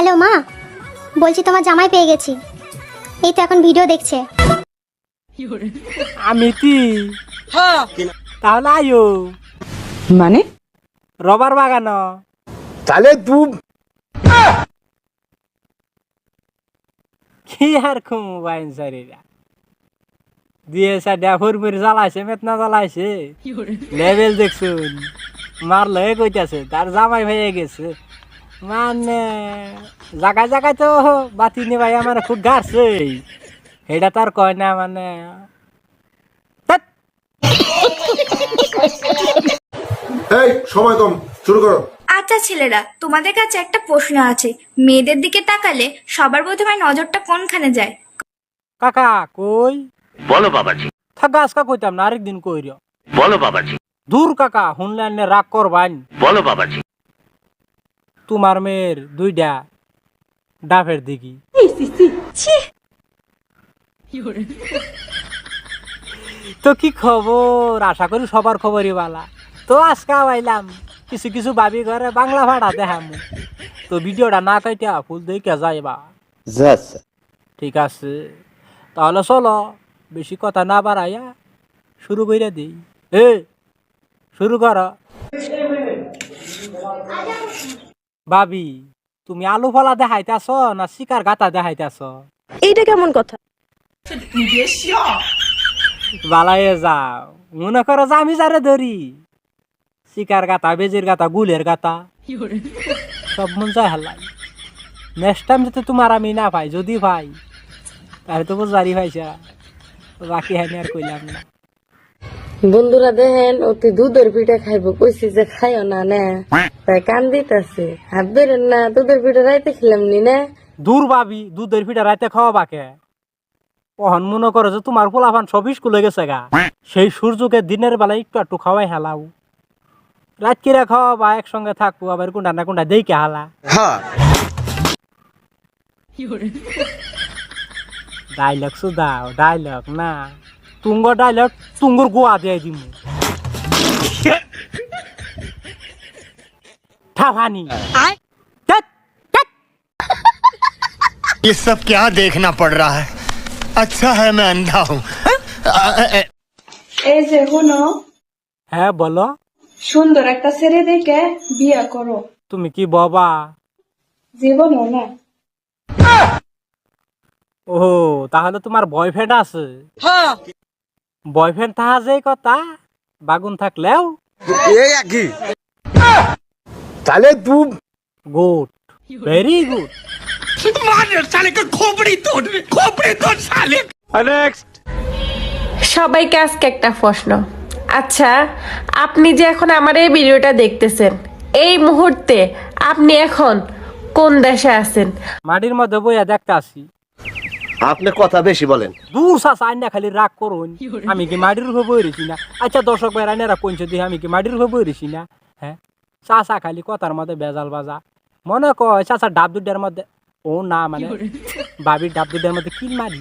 Hello মা, বলছি তোমার জামাই পেয়ে গেছি, এই তো এখন ভিডিও দেখছে। আমি তাহলে আয়ো মানে রবার বাগান তাহলে তুই কি আর খুম বাইন সারিরা দিয়ে সাইডা ফুরফুরি জ্বালাইছে মেতনা জ্বালাইছে লেভেল দেখছুন মারলে কইতাছে তার জামাই হয়ে গেছে মানে জায়গায় জায়গায় তো বাতি নিবাই আমার খুব গাড়ছে এটা তার কয় না মানে ধ্যাৎ। এই সময় কম, শুরু করো। আচ্ছা ছেলেরা, তোমাদের কাছে একটা প্রশ্ন আছে। মেয়েদের দিকে তাকালে সবার প্রথমে নজরটা কোনখানে যায়? কাকা কই বলো বাবাজি, থাকা আজকা কইতাম না আরেকদিন কইর বলো বাবাজি, দূর কাকা শুনলেন রাগ করবান বলো বাবাজি। তোমার মেয়ের দুইটা ডাফের দিকি তো কি খবর? আশা করি সবার খবরই বালা। তো আজকে আইলাম কিছু কিছু ভাবি ঘরে বাংলা ভাড়া দেখাম, তো ভিডিওটা না কাইটা ফুল দেখে যাইবা। ঠিক আছে, তাহলে চলো বেশি কথা না বাড়াইয়া শুরু করে দিই। শুরু কর। ভাবি, তুমি আলু ফলা দেখাইতেছ না শিকার গাতা দেখাইতেছ? এইটা কেমন কথা? বালাইয়ে যাও, মনে করো যে আমি যারে ধরি শিকার গাতা, বেজির গাতা, গুলের গাতা সব মন যায় হালাই। নেক্সট টাইম যাতে তোমার আমি না পাই, যদি পাই তাহলে তো বুঝবারই পাইছা, বাকি হানি আর কইলাম না। বন্ধুরা দেখেন অতি দুধের পিঠা খাইবো, কইছি যে খাইও না নে, তাই কান দিতেছে। হাত বেরেন না, দুধের পিঠা রাইতে খেলাম নি না। দূর ভাবি, দুধের পিঠা রাইতে খাওয়া বাকে কখন মনে করো যে তোমার পোলাপান সব স্কুলে গেছে গা, সেই সূর্যকে দিনের বেলা একটু একটু খাওয়াই হেলাও, রাত কিরা খাওয়া বা একসঙ্গে থাকবো, আবার কোনটা না কোনটা দেখে হালা। ডাইলগ সুদাও, ডাইলগ না তুঙ্গ ডাইলগ, তুঙ্গর গোয়া দিয়ে দিম ঠাফানি। ये सब क्या देखना पड़ रहा है? अच्छा है मैं अंधा हूँ। এই যে হুনো, হ্যাঁ বলো, সুন্দর একটা ছেলে দেখে বিয়া করো। তুমি কি বাবা? জীবনও না। ও তাহলে তোমার বয়ফ্রেন্ড আছে? বয়ফ্রেন্ড থাকা যে কথা, বাগুন থাকলেও এই একই। তাহলে তুই গুড, ভেরি গুড। সবাইকে আজকে একটা প্রশ্ন। আচ্ছা, আপনি যে এখন আমার এই ভিডিওটা দেখতেছেন, এই মুহূর্তে আপনি এখন কোন দেশে আছেন? মাটির মধ্যে বইয়া দেখতে আসি। আপনি কথা বেশি বলেন। দূর চাষা আইনা খালি রাগ করুন, আমি কি মাটির উপর বই রয়েছি না? আচ্ছা দর্শক ভাই আইনারা পৌঁছে দিয়ে আমি কি মাটির উপর বই রয়েছি না? হ্যাঁ, চাষা খালি কথার মধ্যে বেজাল বাজা, মনে কয় চাষা ডাব দুটার মধ্যে, ও না মানে ভাবির ডাব দুটার মধ্যে কিল মারি।